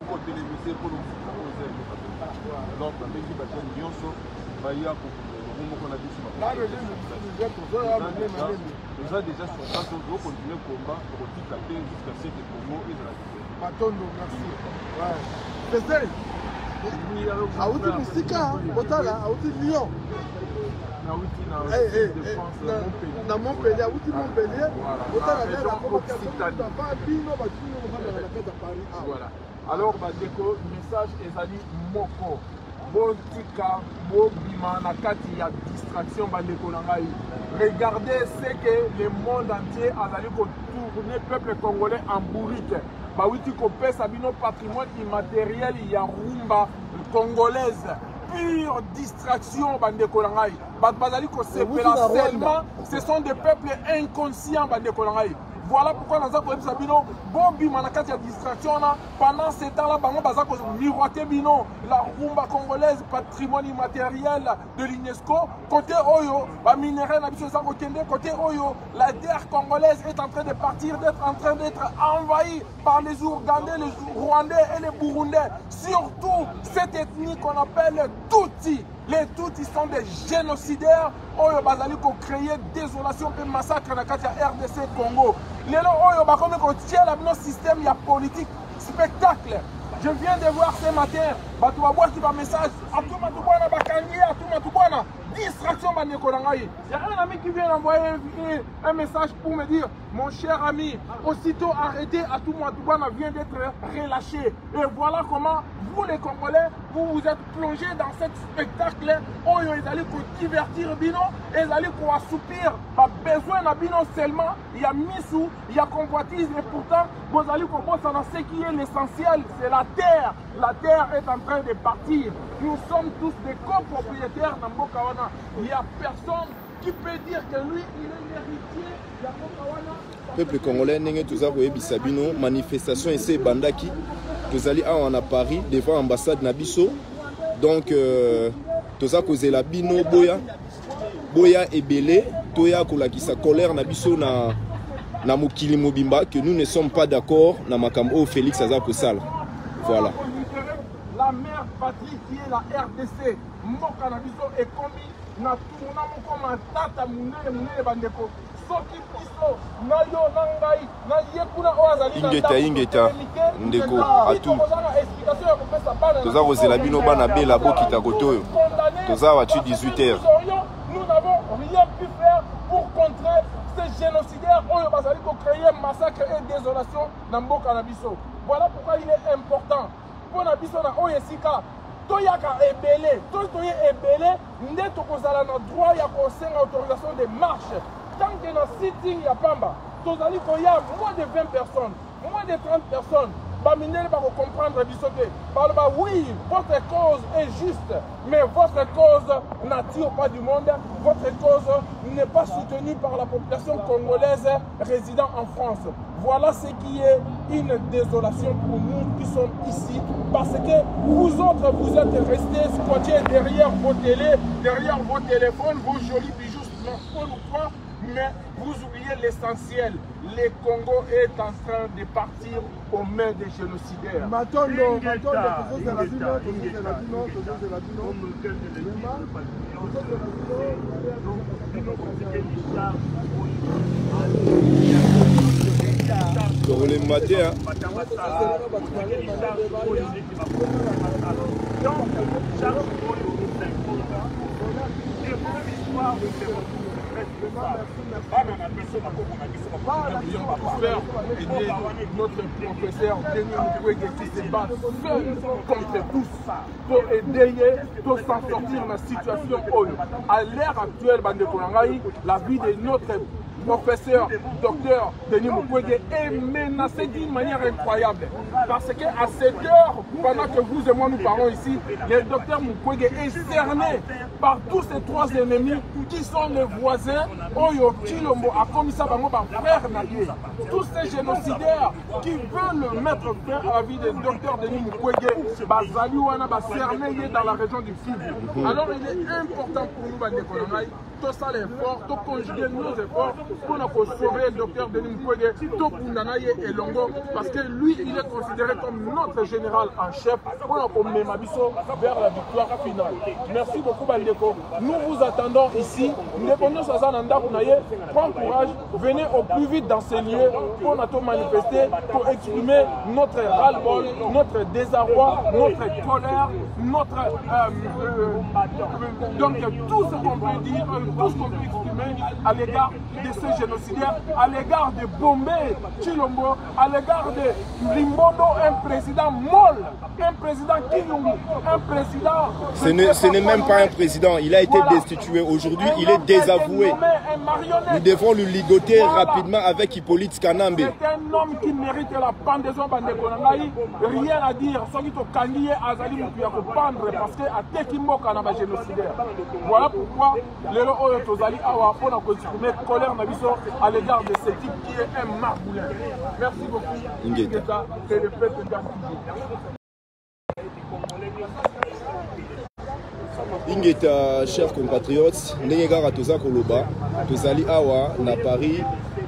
télévisé pour nous alors la métier bâtiment nyonso baya ko on a dit déjà déjà sur ça on doit continuer combat pour tika jusqu'à ce que Congo est la Matondo merci ouais c'est ah outi musika botala outi Lyon na Montpellier outi Montpellier botala la Occitanie voilà alors badeko message ezali moko botika bobima na kati ya distraction bandeko na ngai regardez ce que le monde entier azali kotourner peuple congolais en bourrique bawiti kopesa bino patrimoine immatériel ya rumba congolaise pure distraction bandeko na ngai bato bazali kosepela seulement ce sont des peuples inconscients bandeko na ngai. Voilà pourquoi nous avons dit que Bobi Manakati a distraction pendant ces temps-là, nous avons miroité Bino, la rumba congolaise, patrimoine immatériel de l'UNESCO. Côté Oyo, la minerai côté Oyo, la terre congolaise est en train de partir, d'être en train d'être envahie par les Ougandais, les Rwandais et les Burundais. Surtout cette ethnie qu'on appelle Tutsi. Les Tutsis sont des génocidaires. Oyo bazali ko créer désolation et massacre dans la RDC Congo. Les Oyo bakome ko tient la système ya politique spectacle. Je viens de voir ce matin, batu babwa qui va message, atuma tubwana bakangi, atuma tubwana distraction bandeko na ngai. Il y a un ami qui vient d'envoyer un message pour me dire, mon cher ami, aussitôt arrêté, atuma tubwana vient d'être relâché. Et voilà comment vous les Congolais, vous vous êtes plongés dans ce spectacle. Oyo ezali ko divertir bino, ezali ko assoupir ba besoin na bino seulement. Il y a misou, il y a convoitise et pourtant vous allez comprendre ce qui est l'essentiel, c'est la terre. La terre est en train de partir. Nous sommes tous des copropriétaires dans Bokawana. Il n'y a personne qui peut dire que lui, il est l'héritier de Bokawana. Peuple congolais, nous avons Sabino, manifestation ici Bandaki. Nous allons à Paris devant l'ambassade Nabiso. Donc, nous avons causé la Bino Boya et Belé. Toya Kolakisa colère Nabiso na Mokili Mobimba que nous ne sommes pas d'accord na Makambo Félix Azako Sala. Voilà. La mère patrie qui est la RDC, Mboka Nabiso est commis na tumuna moko matata munene bandeko. Soki piso na yo nangai na yekuna oazali ingeta ndeko atu. Toza kozela bino bana bela bokita kotoyo. Toza watu 18h. Nous n'avons rien pu faire pour contrer ces génocidaires qui ont créé un massacre et désolation dans Mboka Nabiso. Voilà pourquoi il est important pour Nabiso na Oyesika toyaka ebele, toye ebele, ndeto kozala na droit ya kosenga autorisation de marche. Tant que dans sitting ya pamba, tozali koya moins de 20 personnes, moins de 30 personnes. Baminele va comprendre bisoté. Oui, votre cause est juste, mais votre cause n'attire pas du monde. Votre cause n'est pas soutenue par la population congolaise résidant en France. Voilà ce qui est une désolation pour nous qui sommes ici, parce que vous autres, vous êtes restés squattés derrière vos télés, derrière vos téléphones, vos jolis bijoux, smartphones ou quoi. Mais vous oubliez l'essentiel. Le Congo est en train de partir aux mains des génocidaires. Pour les matins, notre professeur Denis Mukwege qui se bat seul contre tous pour aider, pour s'en sortir de la situation. À l'ère actuelle, la vie de notre professeur, docteur Denis Mukwege est menacé d'une manière incroyable. Parce qu'à cette heure, pendant que vous et moi nous parlons ici, le docteur Mukwege est cerné par tous ces trois ennemis qui sont les voisins. Oyo Chilombo a commis ça par mon frère Naye. Tous ces génocidaires qui veulent mettre fin à la vie du docteur Denis Mukwege, Bazali Wana, cerné dans la région du Kivu. Alors il est important pour nous, tout ça l'effort, tout conjuguer nos efforts pour nous sauver le docteur Denis Mukwege, tout Kundanaye et Longo, parce que lui, il est considéré comme notre général en chef pour nous mener Mabiso vers la victoire finale. Merci beaucoup, Baldeko. Nous vous attendons ici. Prends courage, venez au plus vite dans ces lieux pour nous manifester, pour exprimer notre ras-le-bol, notre désarroi, notre colère, notre donc tout ce qu'on peut dire, tout ce qu'on peut exprimer à l'égard de ces génocidaires, à l'égard de Bombé Chilombo, à l'égard de Limbondo, un président molle, un président Kilungu, un président... Ce n'est même pas un président, il a été destitué aujourd'hui, il est désavoué. Nous devons le ligoter rapidement avec Hippolyte Kanambe. C'est un homme qui mérite la pendaison. Rien à dire, ceux qui ont candidaté à Azali Moupia pour pendre parce que à Tekimboka na génocidaire. Voilà pourquoi les Oyo Tozali Awa pour la exprimer colère à l'égard de ce type qui est un marboulin. Merci beaucoup. Ingeta. Que le peuple gagne toujours. Ingeta, chers compatriotes, Nengara Toza Koloba, Tozali Awa na Paris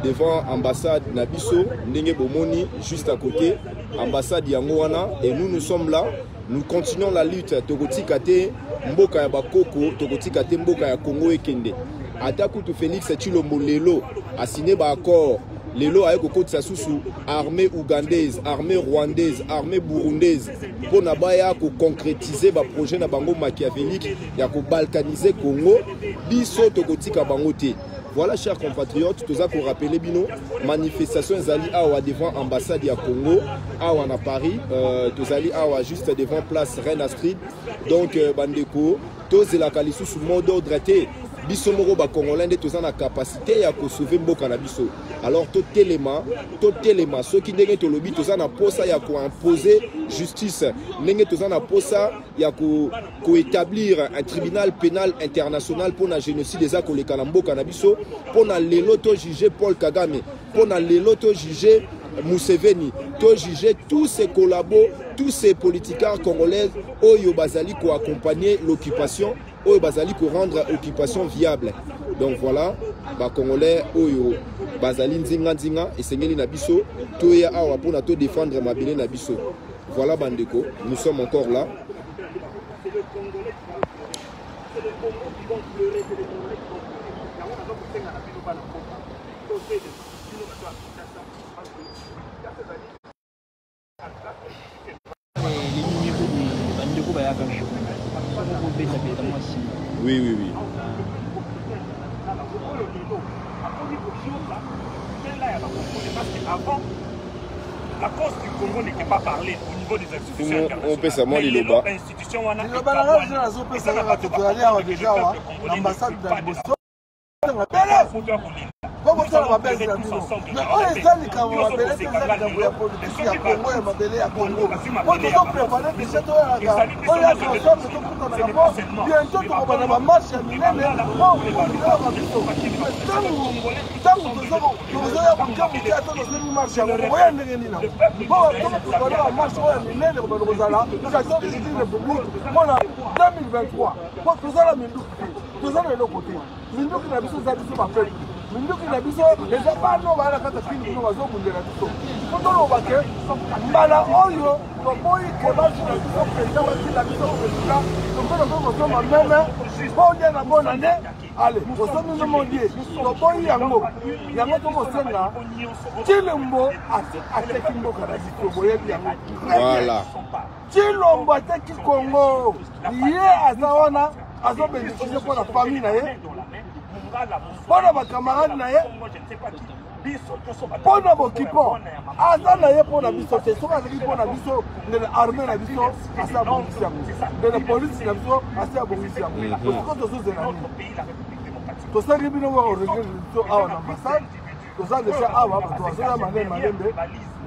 devant l'ambassade Nabiso, Ndenge Bomoni, juste à côté, ambassade Yangoana, et nous sommes là, nous continuons la lutte, Togoti Kate, Mboka ya Bakoko, Togoti Kate, Mboka ya Congo et Kende. Atakutu Félix Tshilombo Lelo a signé un accord, Lelo avec Okoti Sasusu, armée ougandaise, armée rwandaise, armée burundaise, pour nabaya ko concrétiser ba projet na bango machiavélique, ya ko balkaniser Congo, biso Togoti Kabangote. Voilà, chers compatriotes, tout ça pour rappeler bino manifestation zali awa devant ambassade ya Congo, awa na Paris, tout zali awa juste devant place Reine Astrid. Donc bandeko, tous la kalisu sous mot d'ordre été biso moko ba congolais tous en capacité ya ko sauver mboka na biso. Alors tout élément ceux qui ndenge to lobi tous en posa ya ko imposer justice, ndenge tous en posa ya ko établir un tribunal pénal international pour la génocide des actes koleka na mboka na biso, pour na lelo to juger Paul Kagame, pour na lelo to juger Museveni, to juger tous ces collabos, tous ces politiciens congolais oyo bazali ko accompagner l'occupation, oyo bazali ko rendre l'occupation viable. Donc voilà, ba congolais oyo bazali nzinga nzinga esengeli na biso to ya awa pour na to défendre mabele na biso. Voilà bandeko, nous sommes encore là. Oui, oui, oui. Avant, la cause du Congo n'était pas parlée au niveau des institutions internationales. On peut savoir les loba. Comment ça va bien ça? On est ça les camons à Belé, c'est ça la politique à Congo et Mabélé à Congo. On doit préparer des châteaux à la gare. On y a transformé tout pour qu'on a pas. Bientôt on va avoir marche à Milan. On va avoir plutôt. Tant que nous avons capté à tous les marches à Congo, on est là. Bon, on va avoir marche à Milan et on va là. Nous avons dit le public. On a 2023. Pour tout ça la Mindou. Tout ça de l'autre côté. Mindou qui n'a pas ça du pas fait. Minduki na biso eza bano bana kata kini no bazo kundela biso foto lo bake mbala oyo to boy ke bazo na biso president ba la biso president to kono ko ma meme bonye na bonane ale oso no mondie to boy yango to ko senga Chilombo ateki mboka na biso boye yango Voilà. Chilombo ateki Congo ye azawana azo bénéficier pour la famille na ye. Bona ba camarade na ye bona bokipo aza na ye pona biso te soka azali pona biso ndele armée na biso asa bongisi yango ndele polisi na biso asa bongisi yango osiko tozozela nini tosali bino wa orege biso awa na ambassade toza deja awa bato bazoya malembe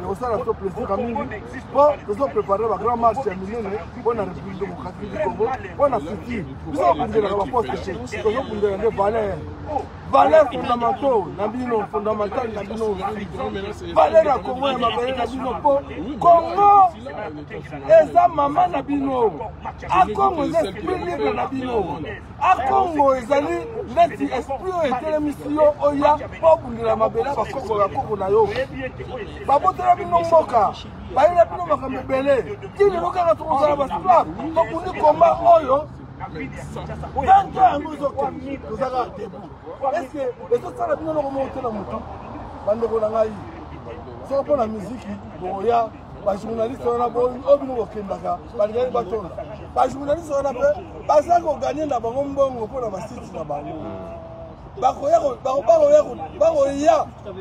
osala to plaisir mingi po tozoprépare ba grand marche ya minene mpona république démocratique du Congo mpona futur biso okundelaka baposte te tozokundela nde valeur valeur fondamentaux nabino fondamental nabino valeur ya Congo ya mabele nabino po Congo eza mama nabino a Congo eza esprit libre nabino a Congo ezali neti esprit oyo etelemisi yo oya po bundela mabele bakoko ya koko na yo babotela bino mboka bayela bino makambo ebele tini lokaka tokozala basclave tokundi komba oyo 20 ans nous avons est-ce que les autres salles nous avons monté la moto bandeko na ngai so pour la musique boya ba journaliste on a bon obino okendaka balgai batonda ba journaliste on a pe baza ko gagner na bango mbongo pour la site na bango bakoya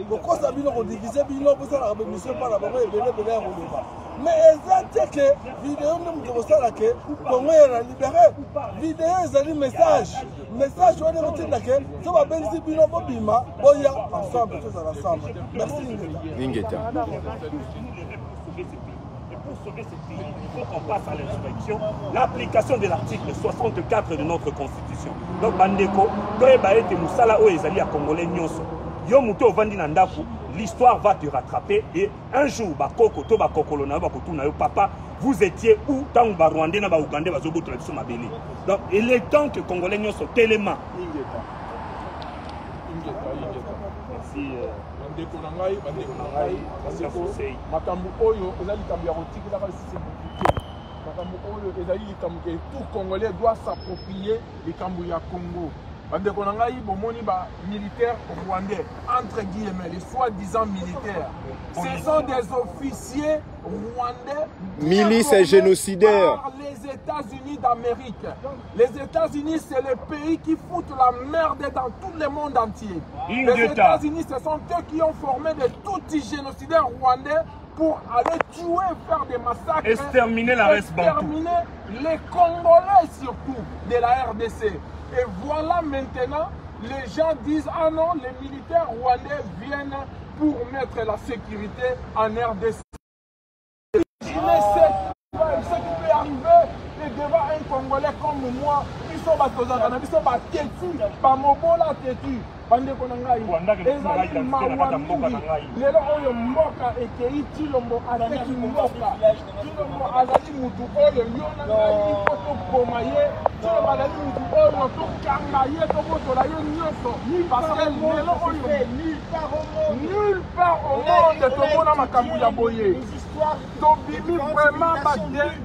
kokosa bino kodivize bino posala ba mission para bango ebele bele ya koloba mais eza que vidéo nde moto kosala ke Congo ya libéré vidéo ezali message wana kotinda ke so babengisi bino bobima boya ensemble tozala ensemble merci Ngeta. Pour sauver ce pays, il faut qu'on passe à l'insurrection, l'application de l'article 64 de notre constitution. Donc, Bandeko, Moussala Oezali à Congolais Nyonso. Yo Mouto Vandi Nandaku, l'histoire va te rattraper et un jour, Bakoko, Toba Kokolona, Bakotuna, papa, vous étiez où tant que Rwandais, Ougandais, Bazobo, Tradition Mabélé. Donc, il est temps que Congolais Nyonso, Téléma. Merci. Bandeko na ngai makambo oyo ezali likambo ya kotikela kasi c'est compliqué makambo oyo ezali likambo ke tout Congolais doit s'approprier likambo ya Congo bandeko na ngai bomoni ba militaires rwandais entre guillemets les soi-disant militaires ce sont des officiers rwandais milice génocidaire par les États-Unis d'Amérique. Les États-Unis, c'est le pays qui fout la merde dans tout le monde entier. Les États-Unis, ce sont eux qui ont formé des tout-petits génocidaires rwandais pour aller tuer, faire des massacres, exterminer la race bantou, exterminer les Congolais surtout de la RDC. Et voilà maintenant, les gens disent ah non, les militaires rwandais viennent pour mettre la sécurité en RDC. Mais ce qui peut arriver devant un Congolais comme moi, ils sont batozana, ils sont batétu, pas mobola tétu. Bandeko na ngai, ezali mawamini. Lelo oyo mboka ekei Tshilombo ateki mboka. Tshilombo azali mutu oyo yona ngai poto koma ye. Tshilombo azali mutu oyo tokanga ye tokotola ye nyonso. Parce que lelo oyo nulle part au monde tomona makambo ya boye. Tobimi vraiment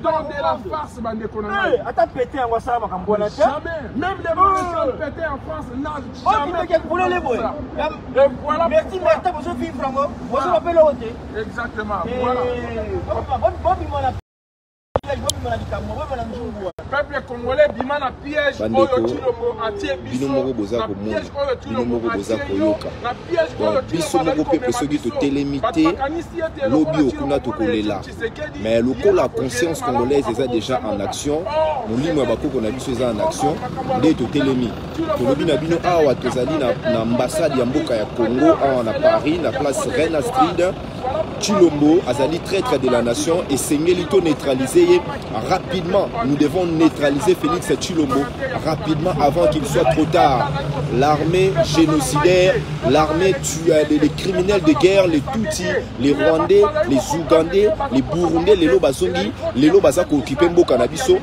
dans de la farce bandeko na ngai. Ata pété en wasa makambo na jamais. Même les gens pété en France n'a jamais. Les boys. Et voilà. Merci, merci, vous avez fait franco. Vous avez le côté. Exactement. Voilà. Peuple congolais bima na piège oyo Tshilombo atie biso na piège oyo Tshilombo atie yo na piège oyo biso moko pepe soki totelemite lobi okuna tokolela mais lokola conscience congolaise eza déjà en action molimo ya bakoko na biso eza en action nde totelemi tolobi na bino awa tozali na ambassade ya mboka ya Congo awa na Paris na place Reine Astrid Tshilombo azali traître de la nation et sengeli to neutraliser rapidement. Nous devons neutraliser Félix Tshilombo rapidement avant qu'il soit trop tard. L'armée génocidaire, l'armée les criminels de guerre, les Tutsis, les Rwandais, les Ougandais, les Burundais, les Lobazongi, les Lobazako Kipembo Kanabiso,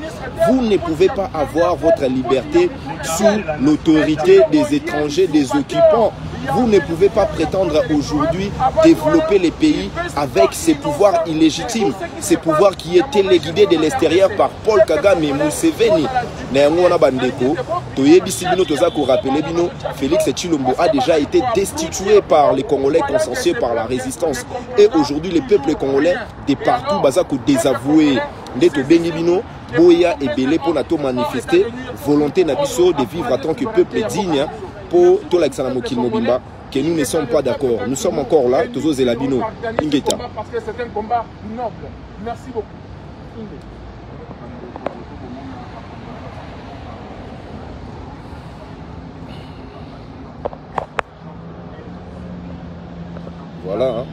vous ne pouvez pas avoir votre liberté sous l'autorité des étrangers, des occupants. Vous ne pouvez pas prétendre aujourd'hui développer les pays avec ces pouvoirs illégitimes, ces pouvoirs qui étaient téléguidés de l'extérieur par Paul Kagame et Museveni. Félix Tshilombo a déjà été destitué par les Congolais consensués par la résistance. Et aujourd'hui, les peuples congolais de partout bazako désavoués. Ndeto Bengibino, Boya et Belé pour nato manifester volonté nabiso de vivre en tant que peuple digne pour tout l'Alexandre Mobimba que nous ne sommes pas d'accord. Nous sommes encore là, tous les Labino. Ingeta. Parce que c'est un combat noble. Merci beaucoup. Voilà. Hein.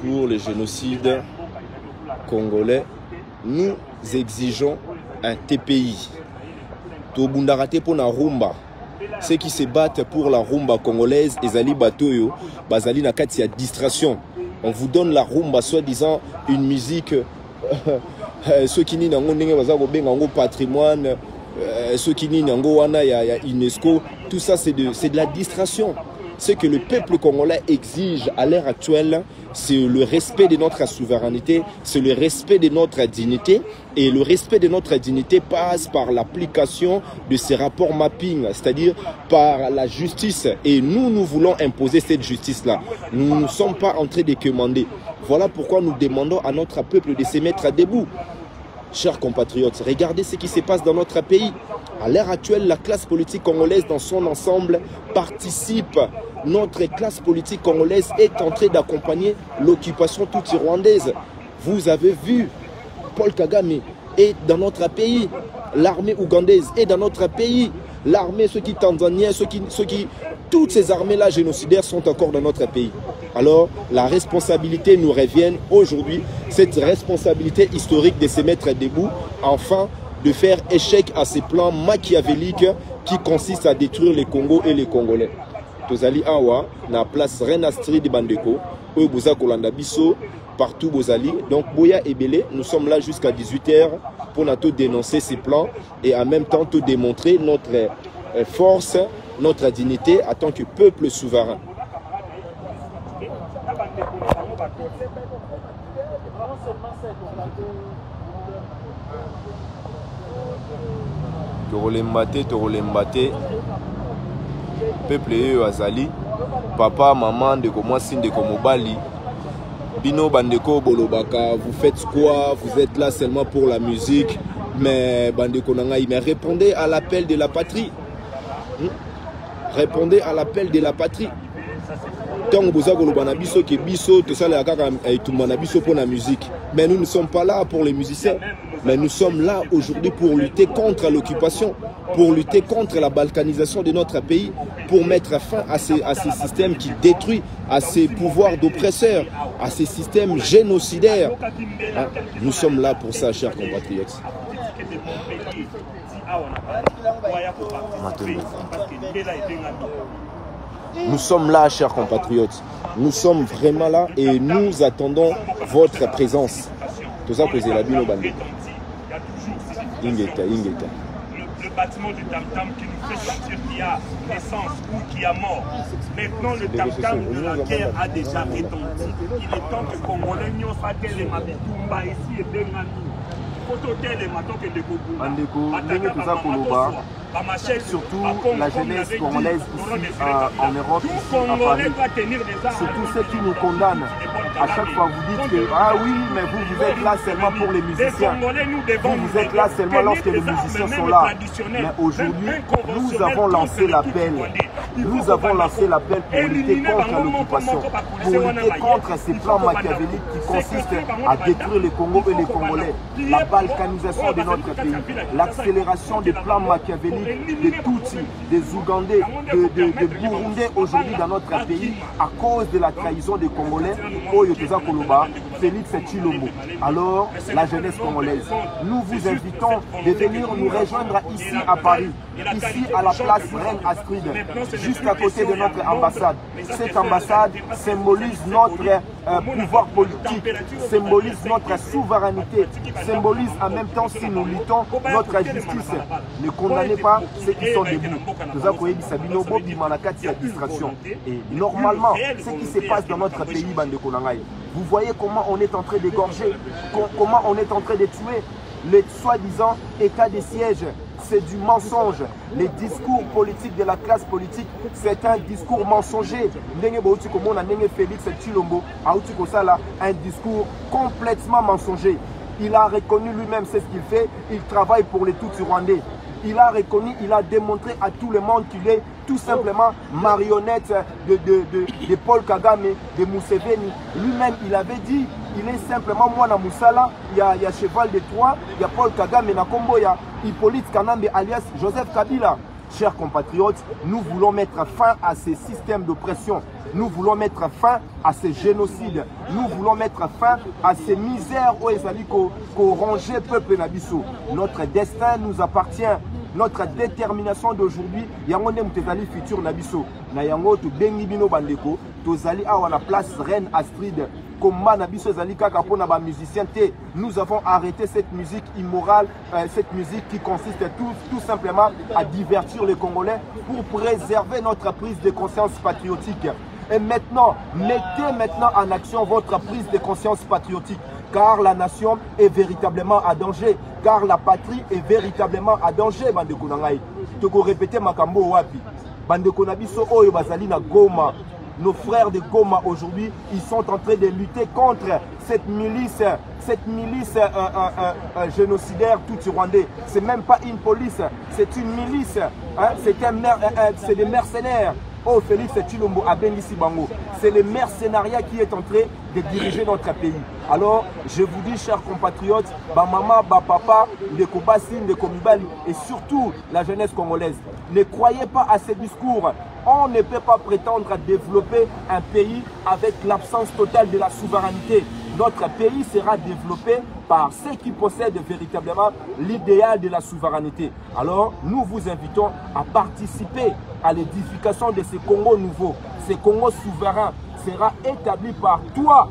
Pour le génocide congolais, nous exigeons un TPI. to bundarate pour na rumba. Ceux qui se battent pour la rumba congolaise, ezali batoyo, bazali na kati ya distraction. On vous donne la rumba, soi-disant une musique, ceux qui n'y n'ont pas patrimoine, ceux qui n'y n'ont pas UNESCO, tout ça c'est de la distraction. Ce que le peuple congolais exige à l'heure actuelle, c'est le respect de notre souveraineté, c'est le respect de notre dignité. Et le respect de notre dignité passe par l'application de ces rapports mapping, c'est-à-dire par la justice. Et nous voulons imposer cette justice-là. Nous ne sommes pas en train de commander. Voilà pourquoi nous demandons à notre peuple de se mettre debout. Chers compatriotes, regardez ce qui se passe dans notre pays. À l'heure actuelle, la classe politique congolaise dans son ensemble participe. Notre classe politique congolaise est en train d'accompagner l'occupation toute rwandaise. Vous avez vu, Paul Kagame est dans notre pays. L'armée ougandaise est dans notre pays. L'armée, ceux qui tanzaniens, toutes ces armées-là génocidaires sont encore dans notre pays. Alors, la responsabilité nous revient aujourd'hui, cette responsabilité historique de se mettre debout, enfin, de faire échec à ces plans machiavéliques qui consistent à détruire les Congos et les Congolais. Tozali Awa, na place Renastri de Bandeko, Oyoboza Kolanda Bisso, partout Bozali. Donc, Boya et Belé, nous sommes là jusqu'à 18h pour nous dénoncer ces plans et en même temps tout démontrer notre force, notre dignité en tant que peuple souverain. Torolembate, peuple azali, papa, maman, ndeko mwasi, ndeko mobali, bino bandeko bolobaka, vous faites quoi? Vous êtes là seulement pour la musique, mais bandeko nangai, mais répondez à l'appel de la patrie. Répondez à l'appel de la patrie. Tant que vous avez biso que biso, tout ça pour la musique. Mais nous ne sommes pas là pour les musiciens. Mais nous sommes là aujourd'hui pour lutter contre l'occupation, pour lutter contre la balkanisation de notre pays, pour mettre fin à ces systèmes qui détruisent, à ces pouvoirs d'oppresseurs, à ces systèmes génocidaires. Nous sommes là pour ça, chers compatriotes. Nous sommes là, chers compatriotes. Nous sommes vraiment là et nous attendons votre présence. Tout ça, c'est la bino bandé. Ingeta. Le bâtiment du tam-tam qui nous fait sentir qu'il y a naissance ou qu'il y a mort. Maintenant, le tam-tam de la guerre a déjà retenti. Il est temps que Congolais n'y soient les Mabitumba ici et Bengani. Surtout la jeunesse congolaise ici en Europe, ici à Paris. Surtout ceux qui nous condamnent. À chaque fois vous dites que ah oui, mais vous êtes là seulement pour les musiciens. Vous êtes là seulement lorsque les musiciens sont là. Mais aujourd'hui, nous avons lancé l'appel. Nous avons lancé l'appel pour lutter contre l'occupation, pour lutter contre ces plans machiavéliques qui consistent à détruire le Congo et les Congolais, la balkanisation de notre pays, l'accélération des plans machiavéliques des Tutsis, des Ougandais, de Burundais aujourd'hui dans notre pays à cause de la trahison des Congolais, Oyotoza Koloba, Félix Tshilombo. Alors, la jeunesse congolaise, nous vous invitons de venir nous rejoindre ici à Paris, ici à la place Reine Astrid, juste à côté de notre ambassade. Cette ambassade symbolise notre pouvoir politique, symbolise notre souveraineté, symbolise en même temps, si nous luttons, notre justice. Ne condamnez pas ceux qui sont debout. Nous avons dit Sabino Bobi Manakati à distraction. Et normalement, ce qui se passe dans notre pays, Bande Konangaï, vous voyez comment on est en train d'égorger, comment on est en train de tuer les soi-disant états de siège. C'est du mensonge. Les discours politiques de la classe politique, c'est un discours mensonger. Félix Tshilombo, un discours complètement mensonger. Il a reconnu lui-même c'est ce qu'il fait. Il travaille pour les Tutsis rwandais. Il a reconnu, il a démontré à tout le monde qu'il est tout simplement marionnette de Paul Kagame, de Museveni. Lui-même, il avait dit, il est simplement Mwana Moussala, il y a Cheval de Troie, il y a Paul Kagame, Nakombo, il y a Hippolyte Kanambe alias Joseph Kabila. Chers compatriotes, nous voulons mettre fin à ces systèmes d'oppression. Nous voulons mettre fin à ces génocides. Nous voulons mettre fin à ces misères où ils allaient rongé peuple Nabiso. Notre destin nous appartient. notre détermination d'aujourd'hui. Yango ndem tezali futur na biso. Na yango to bengi bino bandeko, tozali awa na place Reine Astrid. Combat na biso ezali kaka pona ba musicien te. Nous avons arrêté cette musique immorale, cette musique qui consiste tout simplement à divertir les Congolais pour préserver notre prise de conscience patriotique. Et maintenant, mettez maintenant en action votre prise de conscience patriotique, car la nation est véritablement à danger, car la patrie est véritablement à danger. Bandeko nangai, toko répéter makambo wapi. Bandeko na biso oyo bazali na Goma. Nos frères de Goma aujourd'hui, ils sont en train de lutter contre cette milice génocidaire tout rwandais. C'est même pas une police, c'est une milice, hein? C'est des mercenaires. Oh Félix Tshilombo Abengisi Bango, c'est le mercenariat qui est en train de diriger notre pays. Alors, je vous dis, chers compatriotes, ba maman, ba papa, les Kobasi, les Komibali et surtout la jeunesse congolaise, ne croyez pas à ces discours. On ne peut pas prétendre à développer un pays avec l'absence totale de la souveraineté. Notre pays sera développé par ceux qui possèdent véritablement l'idéal de la souveraineté. Alors, nous vous invitons à participer à l'édification de ce Congo nouveau. Ce Congo souverain sera établi par toi,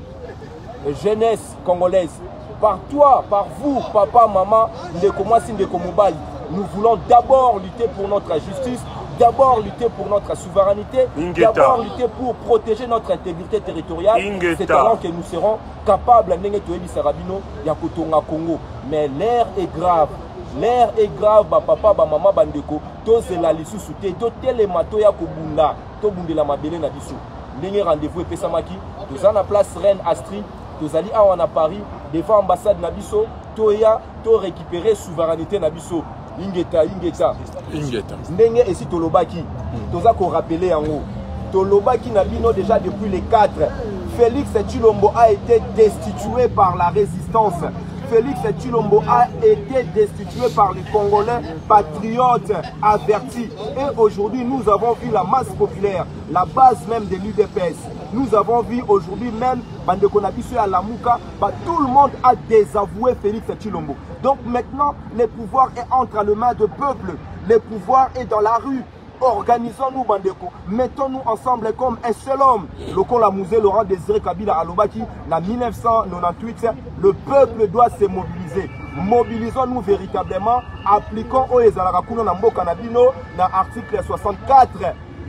jeunesse congolaise, par toi, par vous, papa, maman, Ndeko Mobali. Nous voulons d'abord lutter pour notre justice, d'abord lutter pour notre souveraineté, d'abord lutter pour protéger notre intégrité territoriale. C'est alors que nous serons capables de Congo. Mais l'air est grave. L'air est grave, papa, maman, bandeko. Tous la lisu souté, tous les matos ya kobunda, tous bundela mabele na biso. Ndenge rendez-vous et pesamaki. Tous en la place Reine Astrid, tous allés à Paris, devant l'ambassade na biso, toya, to récupérer souveraineté na biso. Ingeta. Ndenge esi tolobaki. Toza ko rappeler en haut. Tolobaki na bino déjà depuis les 4. Félix Tshilombo a été destitué par la résistance. Félix Tshilombo a été destitué par les Congolais patriotes avertis. Et aujourd'hui, nous avons vu la masse populaire, la base même de l'UDPS. Nous avons vu aujourd'hui même, Bandeko Nabiso à Lamouka, tout le monde a désavoué Félix Tshilombo. Donc maintenant, le pouvoir est entre les mains du peuple. Le pouvoir est dans la rue. Organisons-nous, Bandeko. Mettons-nous ensemble comme un seul homme. Le la musée Laurent Désiré Kabila Alobaki, en 1998, le peuple doit se mobiliser. Mobilisons-nous véritablement. Appliquons Oezalarakuno Namboka Nabino dans l'article 64.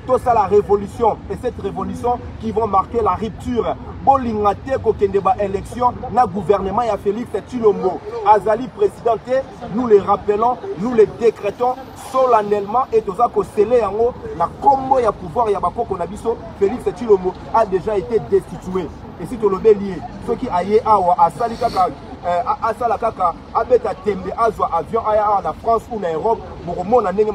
Tout ça, la révolution. Et cette révolution qui va marquer la rupture. Bolingate kokendeba élection na gouvernement ya Félix Tshilombo. Azali présidenté, nous les rappelons, nous les décrétons solennellement et tout ça ko scellé en haut la combo ya pouvoir ya bakoko na biso. Félix Tshilombo a déjà été destitué. Et si tu le lié, ceux qui aillent à Salikaka, à Salakaka, à Beta Tembe, à avion à la France ou en Europe, pour mon année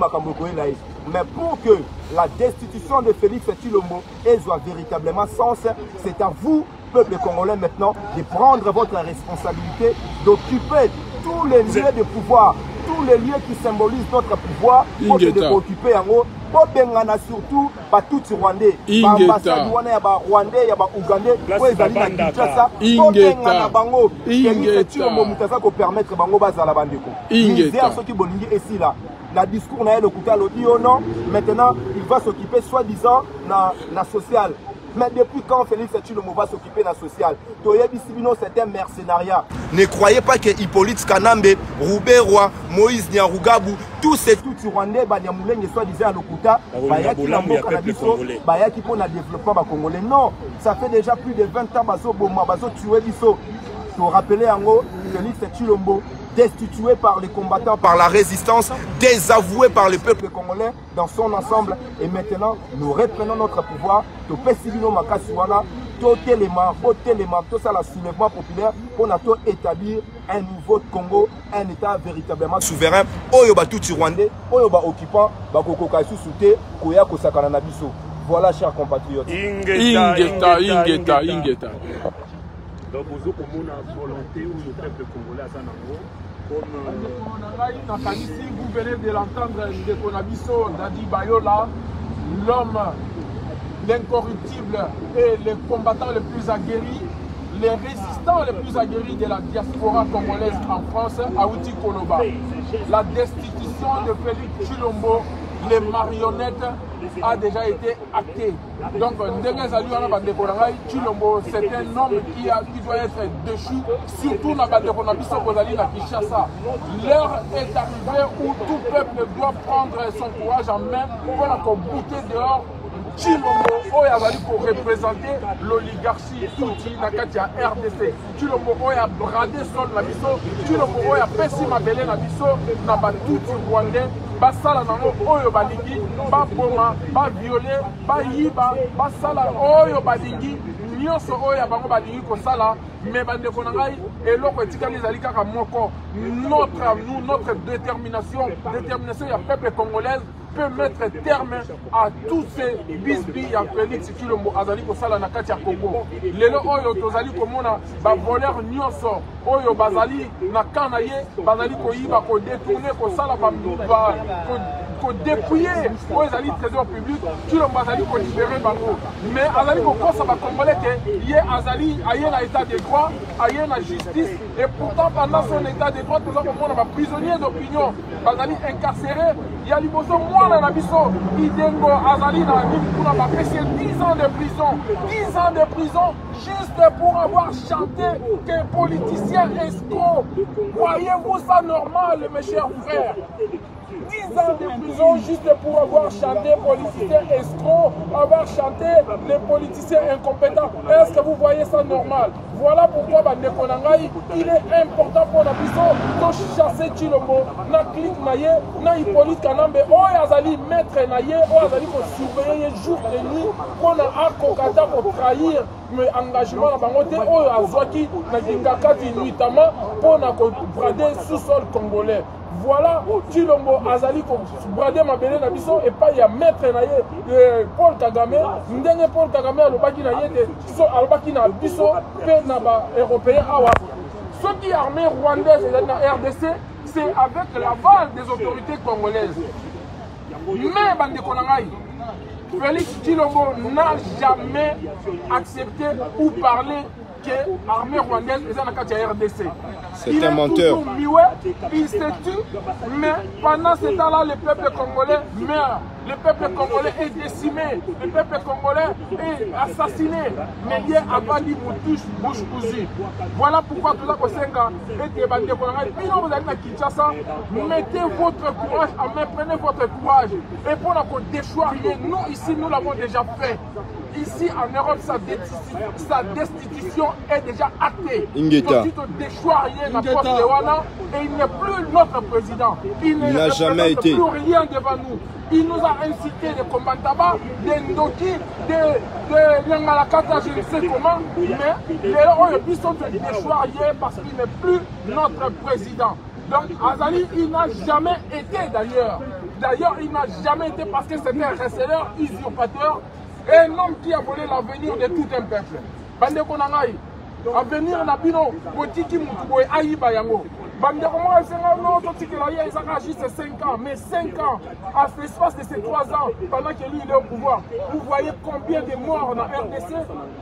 mais pour que la destitution de Félix Tshilombo soit véritablement sens, c'est à vous, peuple congolais maintenant, de prendre votre responsabilité, d'occuper tous les lieux de pouvoir, tous les lieux qui symbolisent notre pouvoir, pour de occuper en haut. Bengana surtout pas tout Rwandais, ambassade Rwandais, ya ba Ougandais, pour ezali na Kinshasa, bengana bango, Félix Tshilombo mutasa ko permettre bango bazala bandeko. Misère ceux qui bolingi ici là. La discours n'a le kouta le dit non, maintenant il va s'occuper soi-disant na social. Mais depuis quand Félix Tshilombo va s'occuper de la sociale? C'est un mercenariat. Ne croyez pas que Hippolyte Kanambe, Roubé Roy, Moïse Nyarugabou, tous ces tout Rwandais, Banyamulenge, soi-disant à l'Okuta, Bayaki Namboka Nabiso, Bayaki pour le développement congolais. Non, ça fait déjà plus de 20 ans, Bazo Boma, Bazo tué Biso. Pour rappeler en gros, Félix Tshilombo, destitué par les combattants, par la résistance, désavoué par le peuple congolais dans son ensemble. Et maintenant, nous reprenons notre pouvoir. Tout Pessilino Makasuana, tout élément, tout ça, le soulèvement populaire pour établir un nouveau Congo, un État véritablement souverain. Oyoba tout Rwandais, Oyoba occupant, Bakoko Kaisu Souté, Koya Kosakana Nabiso. Voilà, chers compatriotes. Ingeta. Donc, vous avez une volonté où le peuple congolais a vous venez de l'entendre, Ndeko Nabiso, Dadi Bayola, l'homme, l'incorruptible et les combattants les plus aguerris, les résistants les plus aguerris de la diaspora congolaise en France, Aouti Koloba. La destitution l'exécution de Félix Tshilombo, les marionnettes, a déjà été actée. Donc, Tshilombo, c'est un homme qui doit être déchu, surtout dans la Kinshasa. L'heure est arrivée où tout peuple doit prendre son courage en main pour bouter dehors Tshilombo oyo pour représenter l'oligarchie Tutsi na kati ya RDC. Tshilombo oyo a bradé sol na biso, Tshilombo oyo a pesi mabele na biso na Tutsi rwandais basala nango oyo balingi baboma baviole bayiba basala oyo balingi nyonso oyo ya bango balingi kosala. Mais bandeko na ngai eloko etikali ezali kaka moko, notre détermination ya peuple congolaise peut mettre terme à tous ces bisbilles ya Félix Tshilombo azali kosala na kati ya Congo. Lelo oyo tozali komona ba voleur nyonso oyo bazali na kana ye bazali koyiba ko détourner kosala ko dépouiller oyo ezali trésor public. Tshilombo azali ko libérer bango, mais azali ko kosa ba congolais que ye azali aye na état de droit, aye na justice, et pourtant pendant son état de droit toza komona ba prisonniers d'opinion bazali incarcérés. Ya liboso mwana na biso Idengo azali na nini kuna ba pesi 10 ans de prison, 10 ans de prison juste pour avoir chanté qu'un politicien escroc. Voyez-vous ça normal, mes chers frères? 10 ans de prison juste pour avoir chanté politicien escroc, avoir chanté les politiciens incompétents. Est-ce que vous voyez ça normal? Voilà pourquoi bandeko na ngai, il est important pour la biso de chasser Tshilombo na clique na ye na Hippolyte Kanambe oyo azali maître na ye oyo azali ko surveiller jour et nuit pour na akokata ko trahir mais engagement na bango te oyo azwaki na Kingakati nuitamment pour na ko brader sous-sol congolais. Voilà, Tshilombo azali ko brader mabele na biso et pas ya maître na ye Paul Kagame. Ndenge Paul Kagame alobaki na ye te so alobaki na biso pe na ba européen awa. Ce qui est armée rwandaise et la RDC, c'est avec l'aval des autorités congolaises. Mais bandeko na ngai, Félix Tshilombo n'a jamais accepté ou parlé que l'armée rwandaise est dans la RDC. C'est un menteur. Il se tue, mais pendant ce temps-là, le peuple congolais meurt. Le peuple congolais est décimé. Le peuple congolais est assassiné. Mais il y a Abadi Moutouche, bouche cousue. Voilà pourquoi tout ça, vous allez à Kinshasa, mettez votre courage en main, prenez votre courage. Et pour la déchoir, nous ici, nous l'avons déjà fait. Ici en Europe, sa destitution est déjà actée. Ingeta. Et il n'est plus notre président. Il n'a jamais été. Plus rien devant nous. Il nous a incité de combattants, de Ndoki, de Nyangalakata, je ne sais comment, mais les gens sont déchoyés parce qu'il n'est plus notre président. Donc Azali, il n'a jamais été d'ailleurs. D'ailleurs, il n'a jamais été parce que c'était un receleur, usurpateur, un homme qui a volé l'avenir de tout un peuple. Bandeko nangai, avenir na bino, botiki mutuboy ayiba yango. Bandeko moi c'est non totiki la ya isaka juste 5 ans, mais 5 ans à l'espace de ces 3 ans pendant que lui il est au pouvoir. Vous voyez combien de morts en RDC,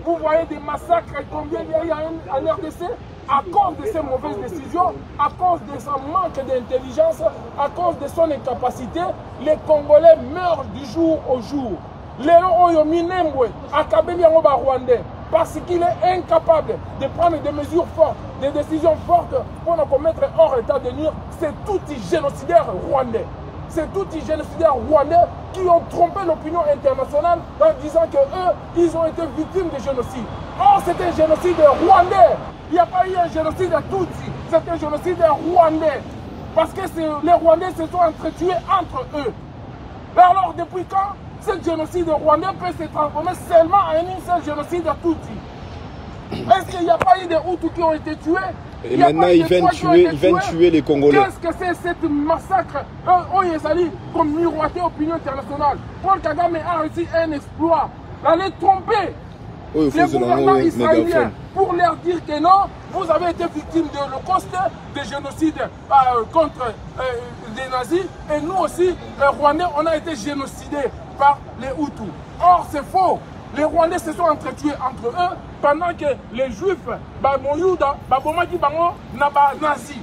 vous voyez des massacres, combien il y a en RDC à cause de ses mauvaises décisions, à cause de son manque d'intelligence, à cause de son incapacité, les Congolais meurent du jour au jour. Lélo Oyo Minembwe, Akabeli Yangoba Rwandais, parce qu'il est incapable de prendre des mesures fortes, des décisions fortes pour nous mettre hors état de nuire, c'est tout les génocidaires rwandais. C'est tous les génocidaires rwandais qui ont trompé l'opinion internationale en disant qu'eux, ils ont été victimes de génocide. Or, c'est un génocide rwandais. Il n'y a pas eu un génocide Tutsi, c'est un génocide rwandais. Parce que les Rwandais se sont entretués entre eux. Alors, depuis quand ce génocide rwandais peut se transformer seulement en un seul génocide Tutsi? Est-ce qu'il n'y a pas eu des Hutus qui ont été tués? Et maintenant, ils viennent tuer les Congolais. Qu'est-ce que c'est cette massacre? Comme miroiter l'opinion internationale. Paul Kagame a réussi un exploit. D'aller tromper les gouvernants israéliens pour leur dire que non, vous avez été victime de l'Holocauste, de génocide contre les nazis. Et nous aussi, les Rwandais, on a été génocidés par les Hutus. Or, c'est faux. Les Rwandais se sont entretués entre eux pendant que les Juifs, Moyouda, Babomaki Bango, Naba Nazi.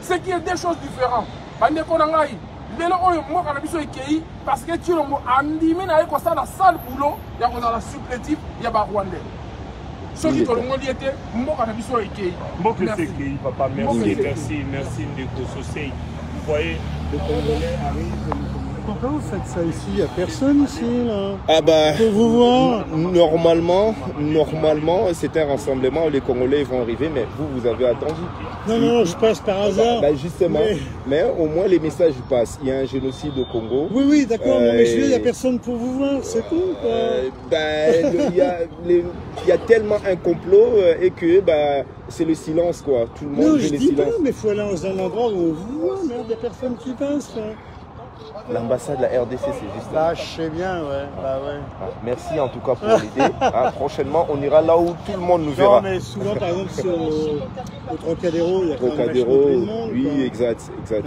Ce qui est deux choses différentes. bandeko na ngai lelo oyo mboka na biso ekei parce que Tshilombo andimi na ye kosala sale boulot ya kozala supplétif ya barwandais soki tolongoli ete mboka na biso ekei mboka ekei papa merci ndeko Sosei. Vous voyez le Congolais arrive. Pourquoi vous faites ça ici? Il n'y a personne ici, là. Ah bah, pour vous voir. Normalement, c'est un rassemblement, les Congolais vont arriver, mais vous avez attendu. Non, je passe par hasard. Bah justement, mais au moins les messages passent. Il y a un génocide au Congo. Oui, d'accord, mais je veux dire, il n'y a personne pour vous voir, c'est tout, quoi. Il y a tellement un complot et que c'est le silence, quoi. Tout le monde non, veut je le dis silence. pas, mais il faut aller dans un endroit où on vous voit, merde, il n'y a personne qui passe, là. L'ambassade de la RDC, c'est juste là. Ah, je sais bien, ouais. Bah, ouais. Ah, merci en tout cas pour l'idée. Prochainement, on ira là où tout le monde nous verra. Non, mais souvent, par exemple, au Trocadéro, il y a quand même Trocadéro, vachement de monde, oui, quoi. exact. Ouais.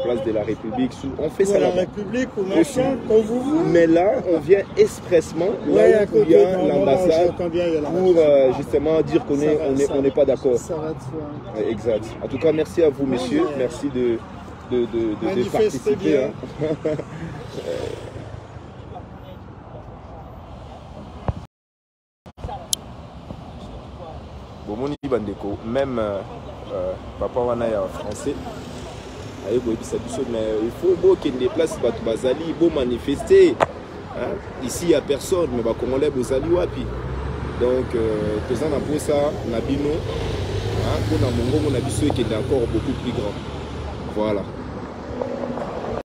Place de la République, on fait Ou ça à la là-bas. République, au machin, quand vous voulez. Mais là, on vient expressement Ouais, là à où côté, il y a non, l'ambassade j'entends bien, il y a pour justement dire qu'on n'est pas d'accord. Ça va de soi. Ouais, exact. En tout cas, merci à vous, messieurs. Merci de participer. Bien. Hein. Bon, mon bandeko, même papa wana ya français. Mais il faut qu'il y ait des places pour bazali, pour manifester. Hein? Ici, il n'y a personne, mais les Congolais bazali wapi. Donc, tout ça, pour ça, Nabino, pour Namongo, on a vu qui est encore beaucoup plus grand. Voilà.